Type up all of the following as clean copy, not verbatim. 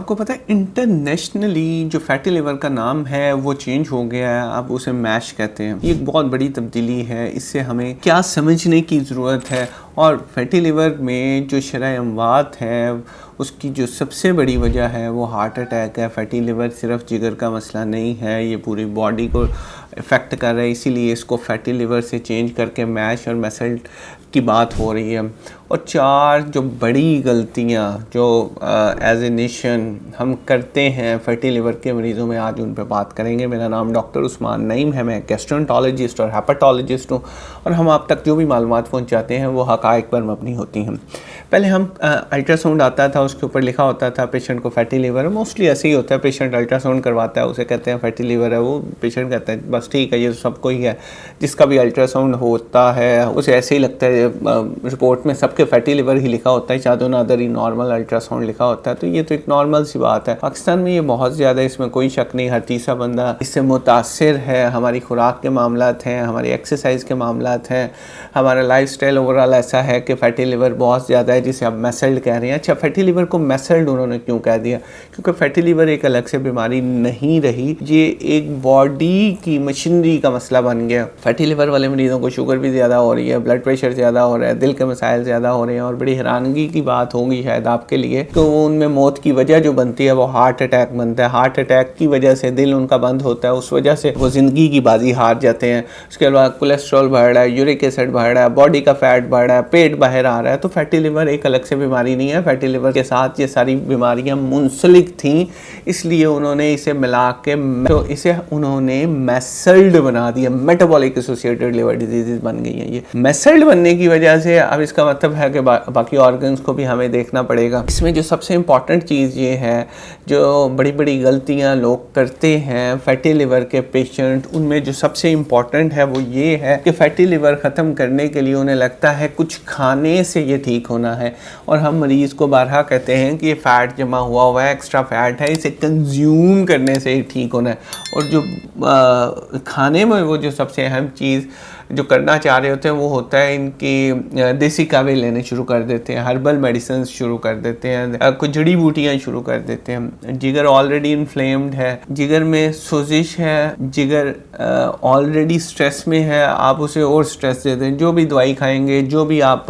आपको पता है इंटरनेशनली जो फैटी लिवर का नाम है वो चेंज हो गया है, अब उसे मैश कहते हैं। ये एक बहुत बड़ी तब्दीली है। इससे हमें क्या समझने की ज़रूरत है, और फैटी लिवर में जो शरह अमवात है उसकी जो सबसे बड़ी वजह है वो हार्ट अटैक है। फैटी लिवर सिर्फ जिगर का मसला नहीं है, ये पूरी बॉडी को इफ़ेक्ट कर रहा है, इसीलिए इसको फैटी लिवर से चेंज करके मैश और मसल की बात हो रही है। और 4 जो बड़ी गलतियां जो एज ए नेशन हम करते हैं फैटी लिवर के मरीज़ों में, आज उन पर बात करेंगे। मेरा नाम डॉक्टर उस्मान नईम है, मैं गैस्ट्रोएंटरोलॉजिस्ट और हेपेटोलॉजिस्ट हूँ, और हम आप तक जो भी मालूमात पहुँचाते हैं वो हक़ाइक़ पर मबनी होती हैं। पहले हम अल्ट्रासाउंड आता था, उसके ऊपर लिखा होता था पेशेंट को फैटी लिवर है। मोस्टली ऐसे ही होता है, पेशेंट अल्ट्रासाउंड करवाता है, उसे कहते हैं फैटी लिवर है, वो पेशेंट कहता है बस ठीक है, ये सबको ही है। जिसका भी अल्ट्रासाउंड होता है उसे ऐसे ही लगता है, रिपोर्ट में सबके फैटी लिवर ही लिखा होता है, चादो नादर ही नॉर्मल अल्ट्रासाउंड लिखा होता है। तो ये तो एक नॉर्मल सी बात है। पाकिस्तान में ये बहुत ज़्यादा, इसमें कोई शक नहीं, हर तीसरा बंदा इससे मुतासिर है। हमारी खुराक के मामलात हैं, हमारी एक्सरसाइज के मामलात हैं, हमारा लाइफस्टाइल ओवरऑल ऐसा है कि फैटी लिवर बहुत ज़्यादा है, जिसे आप मैसल्ड कह रहे हैं। अच्छा, फैटी लिवर को मैसल्ड उन्होंने क्यों कह दिया? क्योंकि फैटी लिवर एक अलग से बीमारी नहीं रही, ये एक बॉडी की मशीनरी का मसला बन गया। फैटी लिवर वाले मरीज़ों को शुगर भी ज़्यादा हो रही है, ब्लड प्रेशर ज़्यादा हो रहा है, दिल के मसाइल ज़्यादा हो रहे हैं, और बड़ी हैरानगी की बात होगी शायद आपके लिए कि उनमें मौत की वजह जो बनती है वो हार्ट अटैक बनता है। हार्ट अटैक की वजह से दिल उनका बंद होता है, उस वजह से वो ज़िंदगी की बाजी हार जाते हैं। उसके बाद कोलेस्ट्रॉल बढ़ रहा है, यूरिक एसिड बढ़ रहा है, बॉडी का फैट बढ़ रहा है, पेट बाहर आ रहा है। तो फैटी लिवर एक अलग से बीमारी नहीं है, फैटी लिवर के साथ ये सारी बीमारियां मुंसलिक थीं, इसलिए उन्होंने इसे मिला के तो इसे उन्होंने मैसल्ड बना दिया। मेटाबॉलिक एसोसिएटेड लिवर डिजीज़ बन गई हैं ये। मैसल्ड बनने की वजह से अब इसका मतलब है कि बाकी ऑर्गन्स को भी हमें देखना पड़ेगा। इसमें जो सबसे इम्पॉर्टेंट चीज़ ये है, जो बड़ी बड़ी गलतियां लोग करते हैं फैटी लिवर के पेशेंट, उनमें जो सबसे इम्पॉर्टेंट है वो ये है कि फैटी लिवर ख़त्म करने के लिए उन्हें लगता है कुछ खाने से ये ठीक होना है। और हम मरीज़ को बारहा कहते हैं कि ये फ़ैट जमा हुआ है, एक्स्ट्रा फ़ैट है, इसे कंज्यूम करने से ही ठीक होना है। और जो खाने में वो जो सबसे अहम चीज़ जो करना चाह रहे होते हैं वो होता है इनकी देसी कावे लेने शुरू कर देते हैं, हर्बल मेडिसिन शुरू कर देते हैं, कुछ जड़ी बूटियाँ शुरू कर देते हैं। जिगर ऑलरेडी इन्फ्लेम्ड है, जिगर में सोजिश है, जिगर ऑलरेडी स्ट्रेस में है, आप उसे और स्ट्रेस देते हैं। जो भी दवाई खाएंगे, जो भी आप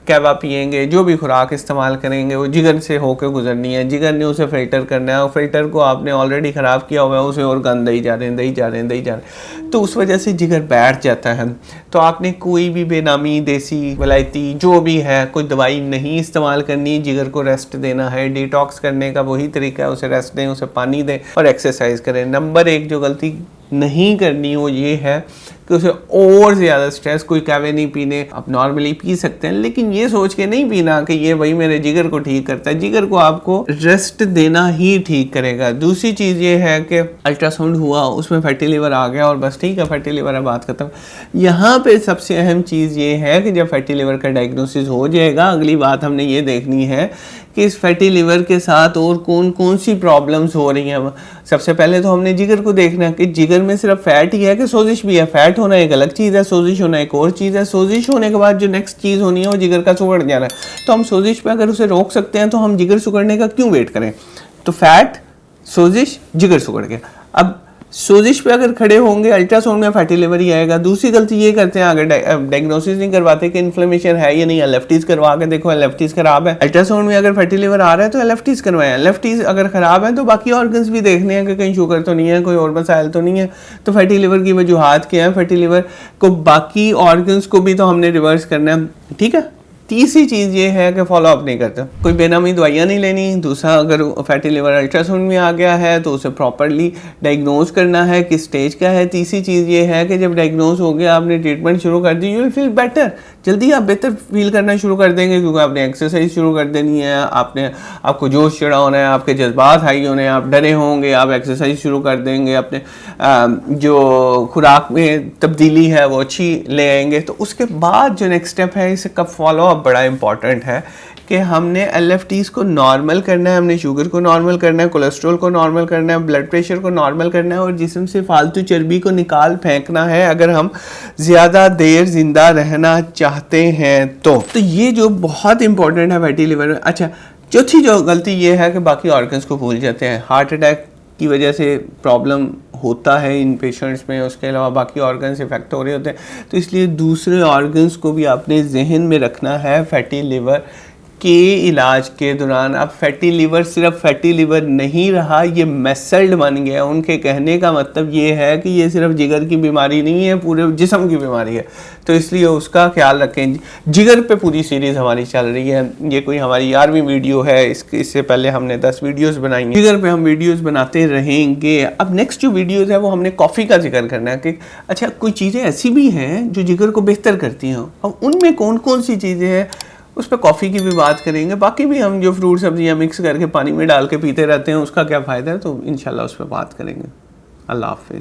कहवा पिएंगे, जो भी खुराक इस्तेमाल करेंगे, वो जिगर से होकर गुजरनी है। जिगर ने उसे फ़िल्टर करना है, और फिल्टर को आपने ऑलरेडी ख़राब किया हुआ है, उसे और गंद दई जा रहे हैं। तो उस वजह से जिगर बैठ जाता है। तो आपने कोई भी बेनामी देसी वलायती जो भी है कोई दवाई नहीं इस्तेमाल करनी, जिगर को रेस्ट देना है। डिटॉक्स करने का वही तरीका है, उसे रेस्ट दें, उसे पानी दें और एक्सरसाइज करें। नंबर 1 जो गलती नहीं करनी वो ये है कि उसे और ज़्यादा स्ट्रेस, कोई कावे नहीं पीने, आप नॉर्मली पी सकते हैं, लेकिन ये सोच के नहीं पीना कि ये वही मेरे जिगर को ठीक करता है। जिगर को आपको रेस्ट देना ही ठीक करेगा। दूसरी चीज़ ये है कि अल्ट्रासाउंड हुआ, उसमें फैटी लिवर आ गया और बस ठीक है, फैटी लिवर है, बात खत्म। यहाँ पे सबसे अहम चीज़ ये है कि जब फैटी लिवर का डायग्नोसिस हो जाएगा, अगली बात हमने ये देखनी है कि इस फैटी लिवर के साथ और कौन कौन सी प्रॉब्लम्स हो रही हैं। सबसे पहले तो हमने जिगर को देखना है कि जिगर में सिर्फ फैट ही है कि सोजिश भी है। फैट होना एक अलग चीज़ है, सोजिश होना एक और चीज़ है। सोजिश होने के बाद जो नेक्स्ट चीज़ होनी है वो जिगर का सुगड़ जाना है। तो हम सोजिश पे अगर उसे रोक सकते हैं तो हम जिगर सुगड़ने का क्यों वेट करें? तो फैट, सोजिश, जिगर सुगड़ गया। अब सोजिश पे अगर खड़े होंगे, अल्ट्रासाउंड में फैटी लिवर ही आएगा। दूसरी गलती ये करते हैं, अगर डायग्नोसिस नहीं करवाते कि इन्फ्लेमेशन है या नहीं, एलएफटीज करवा के देखो एलएफटीज खराब है। अल्ट्रासाउंड में अगर फैटी लिवर आ रहा है तो एलएफटीज करवाएं। एलएफटीज अगर खराब है तो बाकी ऑर्गन्स भी देखने हैं कि कहीं शुगर तो नहीं है, कोई और मसाइल तो नहीं है। तो फैटी लिवर की वजूहात क्या है, फैटी लिवर को बाकी ऑर्गन्स को भी तो हमने रिवर्स करना है, ठीक है। तीसरी चीज़ ये है कि फॉलो अप नहीं करते, कोई बेनामी दवाइयाँ नहीं लेनी। दूसरा, अगर फैटी लिवर अल्ट्रासाउंड में आ गया है तो उसे प्रॉपरली डायग्नोज करना है किस स्टेज का है। तीसरी चीज़ ये है कि जब डायग्नोज हो गया, आपने ट्रीटमेंट शुरू कर दी, यू विल फील बेटर, जल्दी आप बेहतर फील करना शुरू कर देंगे, क्योंकि आपने एक्सरसाइज शुरू कर देनी है, आपको जोश चढ़ा होना है, आपके जज्बात हाई होने हैं, आप डरे होंगे, आप एक्सरसाइज शुरू कर देंगे, अपने जो खुराक में तब्दीली है वो अच्छी ले आएंगे। तो उसके बाद जो नेक्स्ट स्टेप है, इसका फॉलो अप बड़ा इंपॉर्टेंट है कि हमने एलएफटीज को नॉर्मल करना है, हमने शुगर को नॉर्मल करना है, कोलेस्ट्रॉल को नॉर्मल करना है, ब्लड प्रेशर को नॉर्मल करना है, और जिस्म से फालतू चर्बी को निकाल फेंकना है अगर हम ज़्यादा देर जिंदा रहना चाहते हैं तो ये जो बहुत इंपॉर्टेंट है फैटी लिवर में। अच्छा, चौथी जो गलती ये है कि बाकी ऑर्गन्स को भूल जाते हैं। हार्ट अटैक की वजह से प्रॉब्लम होता है इन पेशेंट्स में, उसके अलावा बाकी ऑर्गन्स इफेक्ट हो रहे होते हैं, तो इसलिए दूसरे ऑर्गन्स को भी आपने जहन में रखना है फैटी लिवर के इलाज के दौरान। अब फैटी लिवर सिर्फ फैटी लिवर नहीं रहा, ये मेसल्ड बन गया। उनके कहने का मतलब ये है कि ये सिर्फ जिगर की बीमारी नहीं है, पूरे जिस्म की बीमारी है, तो इसलिए उसका ख्याल रखें। जिगर पे पूरी सीरीज़ हमारी चल रही है, ये कोई हमारी 11वीं वीडियो है, इससे पहले हमने 10 वीडियोस बनाई हैं। जिगर पे हम वीडियोस बनाते रहेंगे। अब नेक्स्ट जो वीडियोस है वो हमने कॉफ़ी का जिक्र करना है कि अच्छा कोई चीज़ें ऐसी भी हैं जो जिगर को बेहतर करती हों, अब उनमें कौन कौन सी चीज़ें हैं, उस पर कॉफ़ी की भी बात करेंगे। बाकी भी हम जो फ्रूट सब्जियां मिक्स करके पानी में डाल के पीते रहते हैं उसका क्या फ़ायदा है, तो इंशाल्लाह उस पर बात करेंगे। अल्लाह हाफ़िज़।